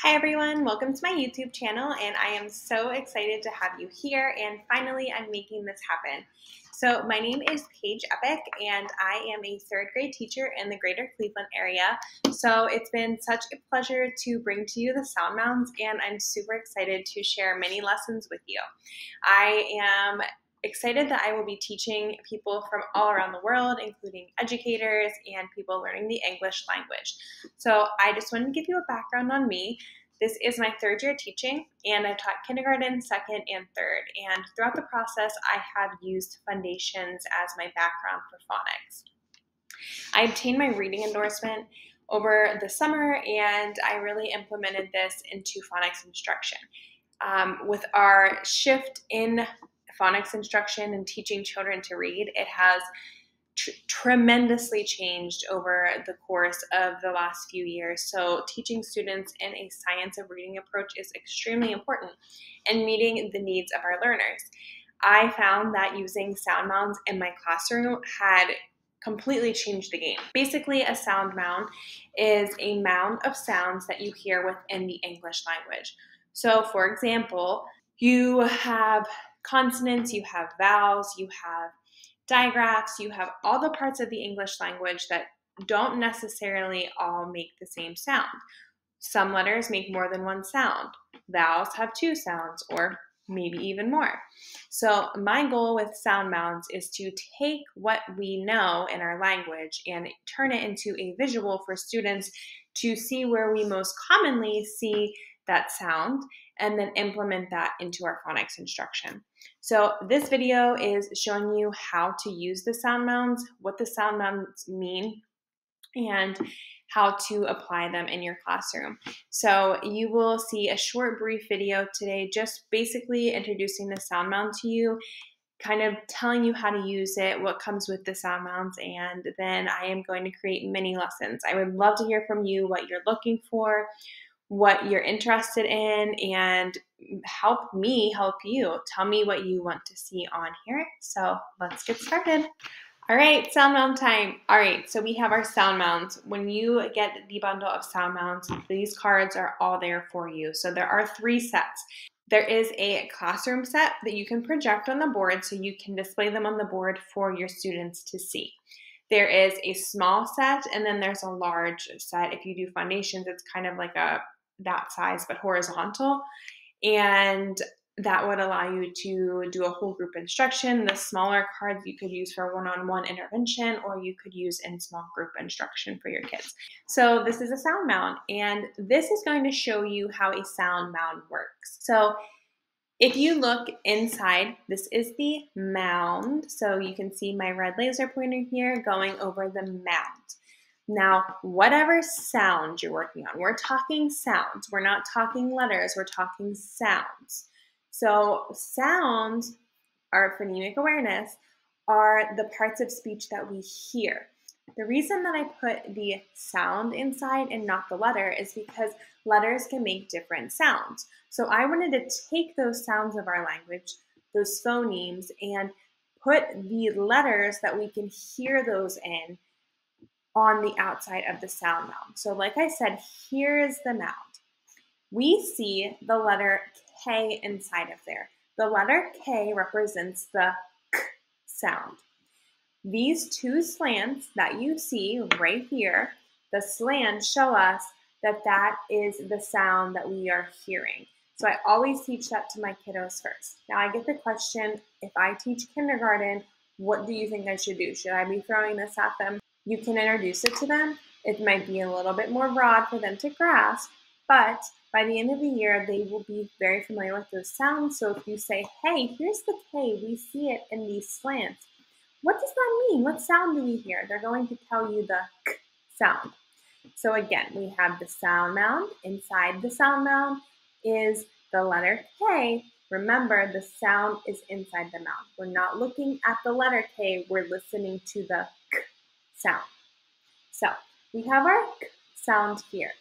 Hi everyone, welcome to my YouTube channel, and I am so excited to have you here, and finally I'm making this happen. So my name is Paige Epic, and I am a third grade teacher in the greater Cleveland area. So it's been such a pleasure to bring to you the Sound Mounds, and I'm super excited to share many lessons with you. I am excited that I will be teaching people from all around the world, including educators and people learning the English language. So I just wanted to give you a background on me. This is my third year teaching, and I've taught kindergarten, second, and third. And throughout the process, I have used foundations as my background for phonics. I obtained my reading endorsement over the summer, and I really implemented this into phonics instruction. With our shift in phonics instruction and teaching children to read, it has tremendously changed over the course of the last few years. So teaching students in a science of reading approach is extremely important in meeting the needs of our learners. I found that using sound mounds in my classroom had completely changed the game. Basically, a sound mound is a mound of sounds that you hear within the English language. So for example, you have consonants, you have vowels, you have digraphs, you have all the parts of the English language that don't necessarily all make the same sound. Some letters make more than one sound. Vowels have two sounds, or maybe even more. So my goal with sound mounds is to take what we know in our language and turn it into a visual for students to see where we most commonly see that sound, and then implement that into our phonics instruction. So this video is showing you how to use the sound mounds, what the sound mounds mean, and how to apply them in your classroom. So you will see a short, brief video today, just basically introducing the sound mound to you, kind of telling you how to use it, what comes with the sound mounds, and then I am going to create mini lessons. I would love to hear from you what you're looking for, what you're interested in, and help me help you. Tell me what you want to see on here. So let's get started. All right, sound mound time. All right, so we have our sound mounds. When you get the bundle of sound mounds, these cards are all there for you. So there are 3 sets. There is a classroom set that you can project on the board so you can display them on the board for your students to see. There is a small set, and then there's a large set. If you do foundations, it's kind of like that size but horizontal, and that would allow you to do a whole group instruction. The smaller cards you could use for one-on-one intervention, or you could use in small group instruction for your kids. So this is a sound mound, and this is going to show you how a sound mound works. So if you look inside, this is the mound. So you can see my red laser pointer here going over the mound. Now, whatever sound you're working on, we're talking sounds. We're not talking letters, we're talking sounds. So sounds, our phonemic awareness, are the parts of speech that we hear. The reason that I put the sound inside and not the letter is because letters can make different sounds. So I wanted to take those sounds of our language, those phonemes, and put the letters that we can hear those in on the outside of the sound mound. So like I said, here is the mound. We see the letter K inside of there. The letter K represents the K sound. These 2 slants that you see right here, the slants show us that that is the sound that we are hearing. So I always teach that to my kiddos first. Now I get the question, if I teach kindergarten, what do you think I should do? Should I be throwing this at them? You can introduce it to them. It might be a little bit more broad for them to grasp, but by the end of the year, they will be very familiar with those sounds. So if you say, hey, here's the K, we see it in these slants. What does that mean? What sound do we hear? They're going to tell you the K sound. So again, we have the sound mound. Inside the sound mound is the letter K. Remember, the sound is inside the mound. We're not looking at the letter K, we're listening to the K sound. So we have our K sound here.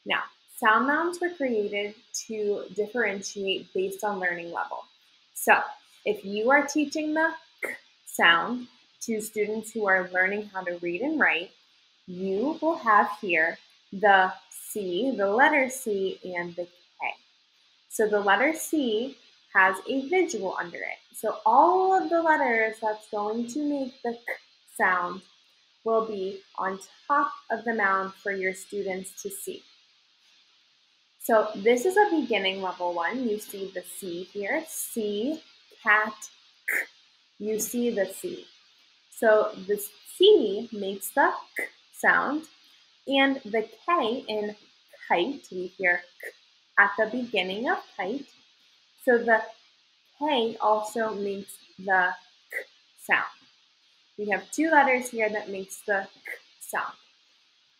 Now, sound mounds were created to differentiate based on learning level. So if you are teaching the K sound to students who are learning how to read and write, you will have here the C, the letter C, and the K. So the letter C has a visual under it. So all of the letters that's going to make the K sound will be on top of the mound for your students to see. So this is a beginning level one. You see the C here, C, cat, K. You see the C. So the C makes the K sound, and the K in kite, we hear K at the beginning of kite. So the K also makes the K sound. We have two letters here that makes the K sound.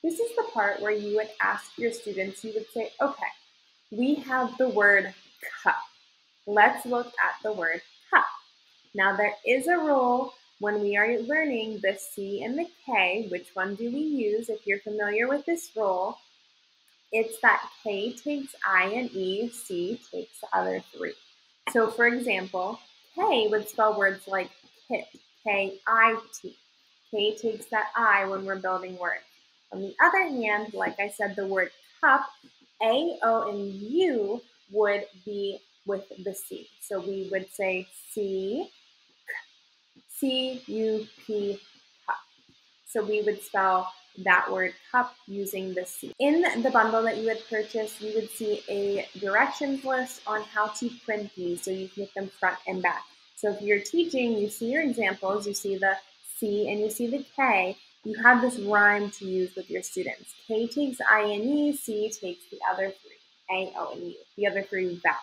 This is the part where you would ask your students, you would say, okay, we have the word cup. Let's look at the word cup. Now there is a rule when we are learning the C and the K, which one do we use? If you're familiar with this rule, it's that K takes I and E, C takes the other three. So for example, K would spell words like kit, K-I-T. K takes that I when we're building words. On the other hand, like I said, the word cup, A, O, and U would be with the C. So we would say C, C-U-P, cup. So we would spell that word cup using the C. In the bundle that you would purchase, you would see a directions list on how to print these so you can get them front and back. So if you're teaching, you see your examples, you see the C and you see the K, you have this rhyme to use with your students. K takes I and E, C takes the other three, A, O, and U, the other three vowels.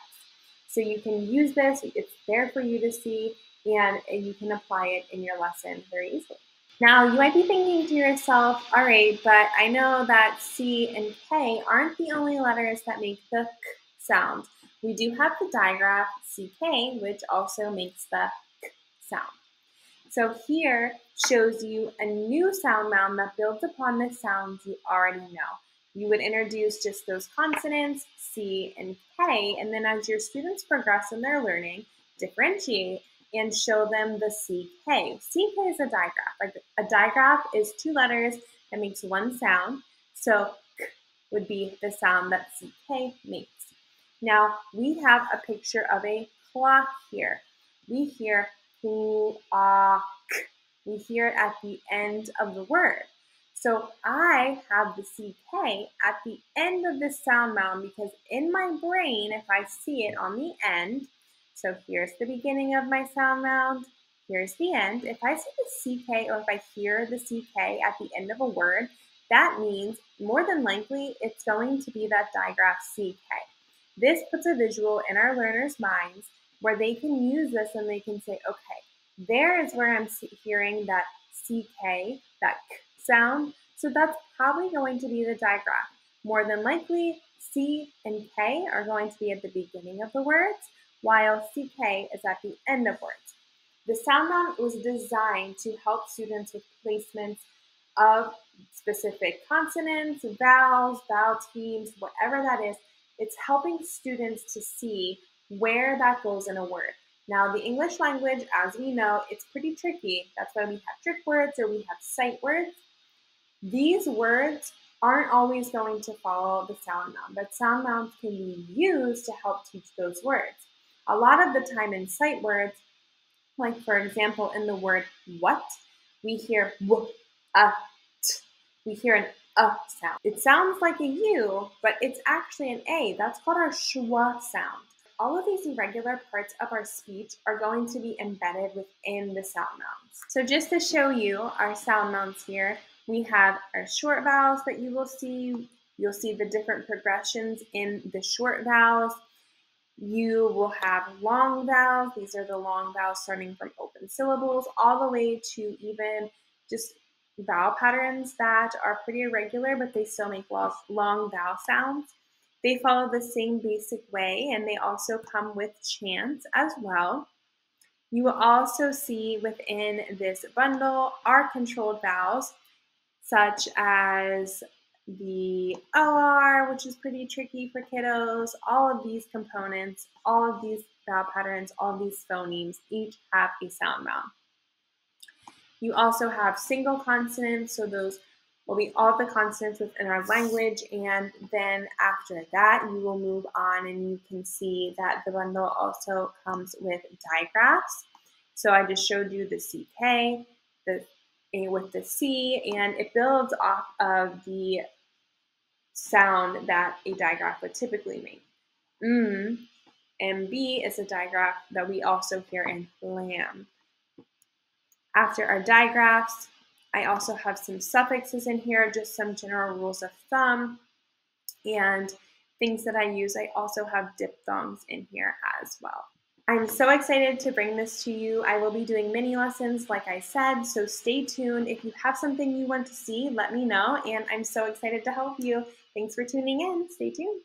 So you can use this, it's there for you to see, and you can apply it in your lesson very easily. Now, you might be thinking to yourself, all right, but I know that C and K aren't the only letters that make the K sound. We do have the digraph CK, which also makes the K sound. So here shows you a new sound mound that builds upon the sounds you already know. You would introduce just those consonants, C and K, and then as your students progress in their learning, differentiate and show them the CK. CK is a digraph. Like a digraph is two letters that makes one sound. So K would be the sound that CK makes. Now we have a picture of a clock here. We hear clock. We hear it at the end of the word. So I have the CK at the end of this sound mound because in my brain, if I see it on the end, so here's the beginning of my sound mound, here's the end. If I see the CK or if I hear the CK at the end of a word, that means more than likely it's going to be that digraph CK. This puts a visual in our learners' minds where they can use this and they can say, okay, there is where I'm hearing that CK, that K sound. So that's probably going to be the digraph. More than likely, C and K are going to be at the beginning of the words, while CK is at the end of words. The Sound Mound was designed to help students with placements of specific consonants, vowels, vowel teams, whatever that is. It's helping students to see where that goes in a word. Now, the English language, as we know, it's pretty tricky. That's why we have trick words or we have sight words. These words aren't always going to follow the sound mound, but sound mounds can be used to help teach those words. A lot of the time in sight words, like for example, in the word what, we hear w, t. We hear an sound. It sounds like a U, but it's actually an A. That's called our schwa sound. All of these irregular parts of our speech are going to be embedded within the sound mounds. So just to show you our sound mounds here, we have our short vowels that you will see. You'll see the different progressions in the short vowels. You will have long vowels. These are the long vowels starting from open syllables all the way to even just vowel patterns that are pretty irregular, but they still make long vowel sounds. They follow the same basic way, and they also come with chants as well. You will also see within this bundle our controlled vowels, such as the OR, which is pretty tricky for kiddos. All of these components, all of these vowel patterns, all of these phonemes, each have a sound mound. You also have single consonants, so those will be all the consonants within our language, and then after that you will move on and you can see that the bundle also comes with digraphs. So I just showed you the CK, the A with the C, and it builds off of the sound that a digraph would typically make. And B is a digraph that we also hear in lamb. After our digraphs, I also have some suffixes in here, just some general rules of thumb and things that I use. I also have diphthongs in here as well. I'm so excited to bring this to you. I will be doing mini lessons, like I said, so stay tuned. If you have something you want to see, let me know, and I'm so excited to help you. Thanks for tuning in. Stay tuned.